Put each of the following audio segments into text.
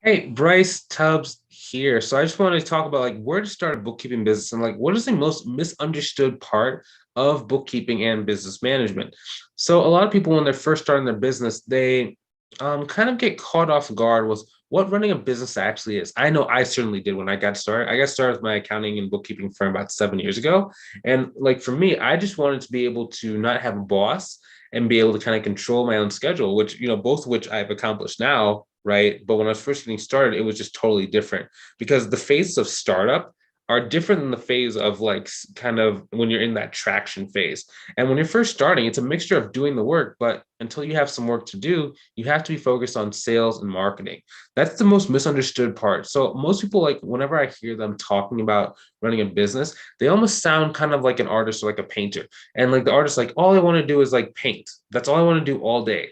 Hey, Bryce Tubbs here. So I just wanted to talk about like where to start a bookkeeping business and like what is the most misunderstood part of bookkeeping and business management. So a lot of people when they're first starting their business, they kind of get caught off guard with what running a business actually is. I know I certainly did when I got started. I got started with my accounting and bookkeeping firm about 7 years ago. And like for me, I just wanted to be able to not have a boss and be able to kind of control my own schedule, which, both of which I've accomplished now, right? But when I was first getting started, it was just totally different because the phases of startup are different than the phase of like kind of when you're in that traction phase. And when you're first starting, it's a mixture of doing the work, but until you have some work to do, you have to be focused on sales and marketing. That's the most misunderstood part. So most people, like whenever I hear them talking about running a business, they almost sound kind of like an artist or like a painter. And like the artist, like all I want to do is like paint. That's all I want to do all day.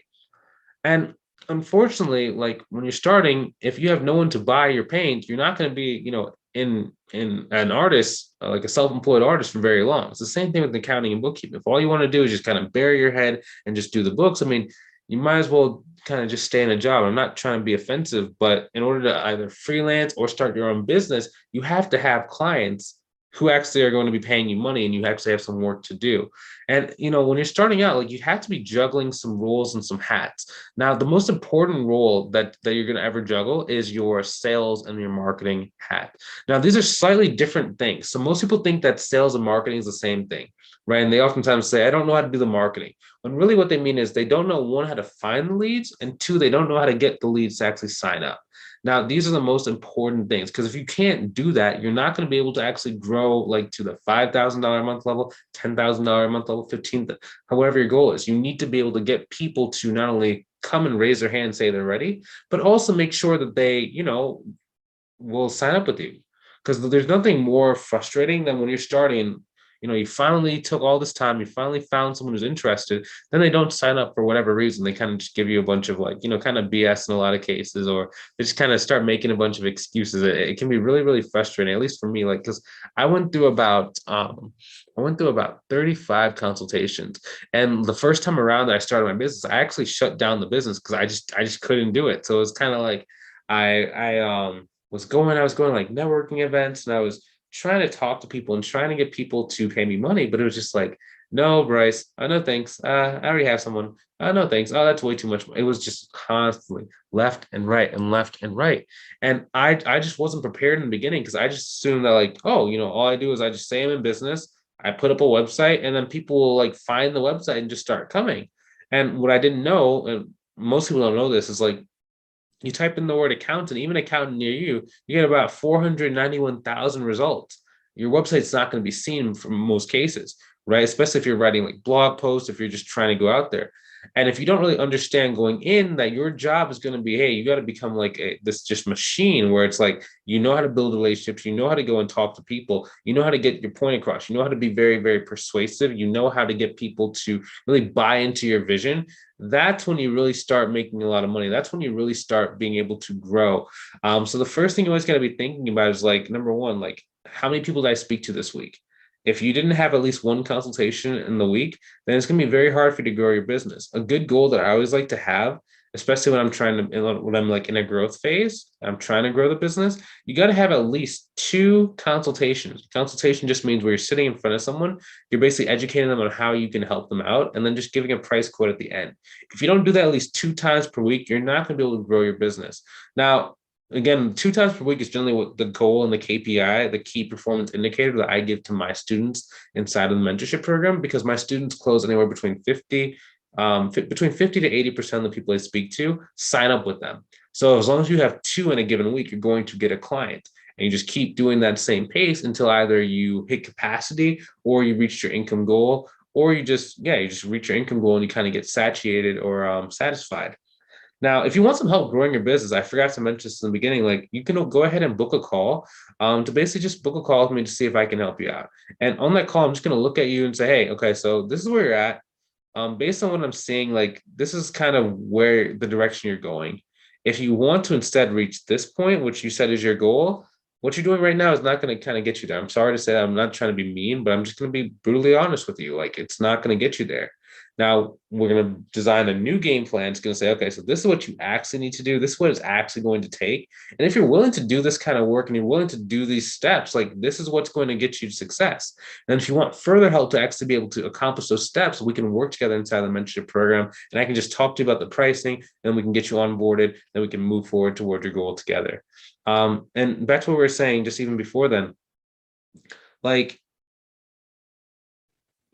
And unfortunately, like when you're starting, if you have no one to buy your paint, you're not going to be, in an artist, like a self-employed artist for very long. It's the same thing with accounting and bookkeeping. If all you want to do is just kind of bury your head and just do the books, I mean, you might as well kind of just stay in a job. I'm not trying to be offensive, but in order to either freelance or start your own business, you have to have clients who actually are going to be paying you money and you actually have some work to do. And when you're starting out, like you have to be juggling some roles and some hats. Now, the most important role that you're going to ever juggle is your sales and your marketing hat. Now, these are slightly different things. So most people think that sales and marketing is the same thing, right? And they oftentimes say, I don't know how to do the marketing. When really what they mean is they don't know, one, how to find the leads, and two, they don't know how to get the leads to actually sign up. Now, these are the most important things because if you can't do that, you're not going to be able to actually grow like to the $5,000 a month level, $10,000 a month level, 15, however your goal is. You need to be able to get people to not only come and raise their hand and say they're ready, but also make sure that they, will sign up with you. Because there's nothing more frustrating than when you're starting, you finally took all this time, you finally found someone who's interested, then they don't sign up for whatever reason. They kind of just give you a bunch of like, kind of BS in a lot of cases, or they just kind of start making a bunch of excuses. It can be really, really frustrating, at least for me, like, because I went through about, I went through about 35 consultations. And the first time around that I started my business, I actually shut down the business because I just couldn't do it. So it was kind of like I I was going like networking events and I was trying to talk to people and trying to get people to pay me money, but it was just like, no, Bryce, no thanks. I already have someone. No thanks. Oh, that's way too much. It was just constantly left and right and left and right. And I just wasn't prepared in the beginning because I just assumed that like, oh, all I do is I just say I'm in business. I put up a website and then people will like find the website and just start coming. And what I didn't know, and most people don't know this, is like you type in the word accountant, even accountant near you, you get about 491,000 results. Your website's not going to be seen from most cases, right? Especially if you're writing like blog posts, if you're just trying to go out there. And if you don't really understand going in that your job is going to be, hey, you got to become like this just machine where it's like, how to build relationships, you know how to go and talk to people, you know how to get your point across, you know how to be very, very persuasive, you know how to get people to really buy into your vision. That's when you really start making a lot of money. That's when you really start being able to grow. So the first thing you always got to be thinking about is like, number one, like how many people did I speak to this week? If you didn't have at least one consultation in the week, then it's going to be very hard for you to grow your business. A good goal that I always like to have, especially when I'm trying to, when I'm like in a growth phase, I'm trying to grow the business, you got to have at least two consultations. Consultation just means where you're sitting in front of someone, you're basically educating them on how you can help them out, and then just giving a price quote at the end. If you don't do that at least two times per week, you're not going to be able to grow your business. Now, again, two times per week is generally what the goal and the KPI, the key performance indicator that I give to my students inside of the mentorship program, because my students close anywhere between 50 to 80% of the people I speak to sign up with them. So as long as you have two in a given week, you're going to get a client. And you just keep doing that same pace until either you hit capacity or you reach your income goal, or you just reach your income goal and you kind of get satiated or satisfied. Now, if you want some help growing your business, I forgot to mention this in the beginning, like you can go ahead and book a call to basically just book a call with me to see if I can help you out. And on that call, I'm just going to look at you and say, hey, okay, so this is where you're at. Based on what I'm seeing, like this is kind of where the direction you're going. If you want to instead reach this point, which you said is your goal, what you're doing right now is not going to kind of get you there. I'm sorry to say that. I'm not trying to be mean, but I'm just going to be brutally honest with you. Like it's not going to get you there. Now we're going to design a new game plan. It's going to say, okay, so this is what you actually need to do. This is what it's actually going to take. And if you're willing to do this kind of work and you're willing to do these steps, like this is what's going to get you success. And if you want further help to actually be able to accomplish those steps, we can work together inside the mentorship program. And I can just talk to you about the pricing, and we can get you onboarded, and we can move forward toward your goal together. And back to what we were saying, just even before then, like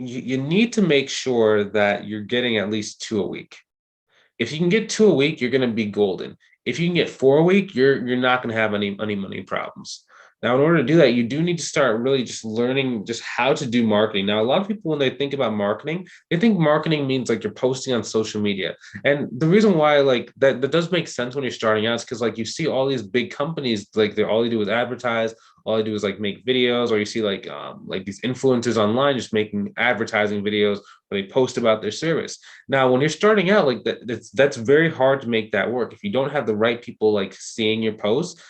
you need to make sure that you're getting at least 2 a week. If you can get 2 a week, you're going to be golden. If you can get 4 a week, you're not going to have any money problems. Now, in order to do that, you do need to start really just learning just how to do marketing. Now, a lot of people, when they think about marketing, they think marketing means like you're posting on social media. And the reason why like that does make sense when you're starting out is because like you see all these big companies, like they're all they do is advertise, all they do is like make videos, or you see like these influencers online just making advertising videos where they post about their service. Now, when you're starting out, like that's very hard to make that work. If you don't have the right people like seeing your posts,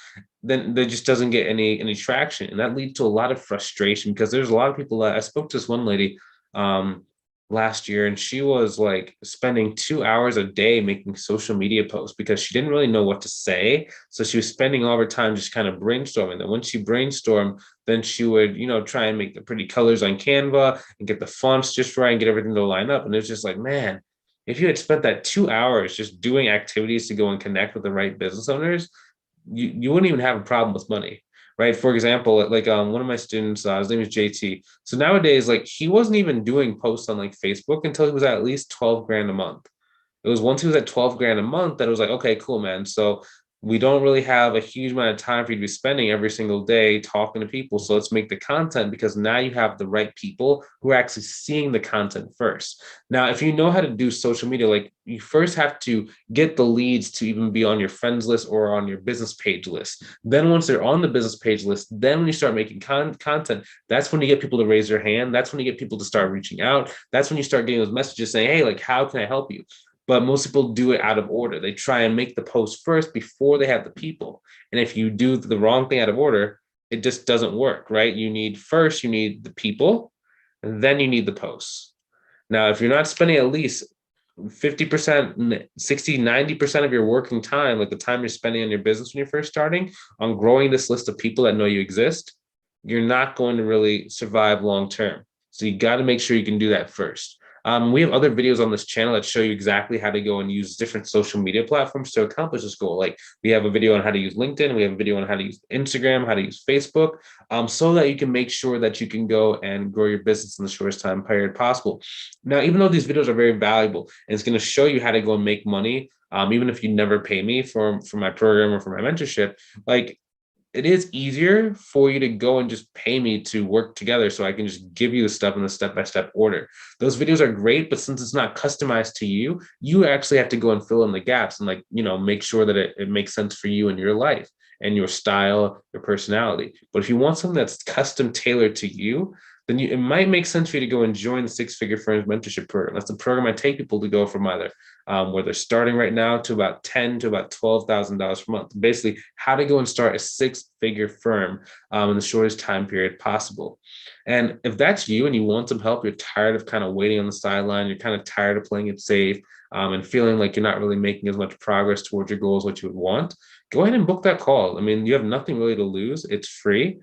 then there just doesn't get any traction, and that leads to a lot of frustration because there's a lot of people that I spoke to this one lady um last year, and she was like spending 2 hours a day making social media posts because she didn't really know what to say. So she was spending all her time just kind of brainstorming. And when she brainstormed, then she would, try and make the pretty colors on Canva and get the fonts just right and get everything to line up. And it was just like, man, if you had spent that 2 hours just doing activities to go and connect with the right business owners, you wouldn't even have a problem with money, right? For example, like one of my students, his name is JT. So nowadays, like he wasn't even doing posts on like Facebook until he was at least 12 grand a month. It was once he was at 12 grand a month that it was like, okay, cool, man. So we don't really have a huge amount of time for you to be spending every single day talking to people. So let's make the content, because now you have the right people who are actually seeing the content first. Now, if you know how to do social media, like you first have to get the leads to even be on your friends list or on your business page list. Then once they're on the business page list, then when you start making content, that's when you get people to raise their hand. That's when you get people to start reaching out. That's when you start getting those messages saying, hey, like, how can I help you? But most people do it out of order. They try and make the post first before they have the people. And if you do the wrong thing out of order, it just doesn't work, right? You need the people, and then you need the posts. Now, if you're not spending at least 50%, 60, 90% of your working time, like the time you're spending on your business when you're first starting, on growing this list of people that know you exist, you're not going to really survive long term. So you got to make sure you can do that first. We have other videos on this channel that show you exactly how to go and use different social media platforms to accomplish this goal. Like we have a video on how to use LinkedIn, we have a video on how to use Instagram, how to use Facebook, so that you can make sure that you can go and grow your business in the shortest time period possible. Now, even though these videos are very valuable and it's going to show you how to go and make money, even if you never pay me for my program or for my mentorship, like it is easier for you to go and just pay me to work together so I can just give you the stuff in the step-by-step order. Those videos are great, but since it's not customized to you, you actually have to go and fill in the gaps and make sure that it makes sense for you and your life and your style, your personality. But if you want something that's custom tailored to you, then it might make sense for you to go and join the Six Figure Firms Mentorship Program. That's the program I take people to go from either where they're starting right now to about $10,000 to about $12,000 per month. Basically, how to go and start a six-figure firm in the shortest time period possible. And if that's you and you want some help, you're tired of kind of waiting on the sideline, you're kind of tired of playing it safe, and feeling like you're not really making as much progress towards your goals, what you would want, go ahead and book that call. I mean, you have nothing really to lose. It's free.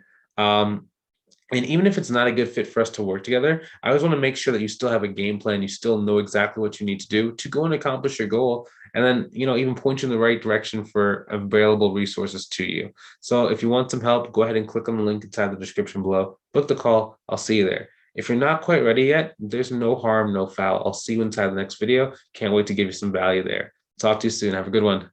And even if it's not a good fit for us to work together, I always want to make sure that you still have a game plan. You still know exactly what you need to do to go and accomplish your goal. And then, even point you in the right direction for available resources to you. So if you want some help, go ahead and click on the link inside the description below. Book the call. I'll see you there. If you're not quite ready yet, there's no harm, no foul. I'll see you inside the next video. Can't wait to give you some value there. Talk to you soon. Have a good one.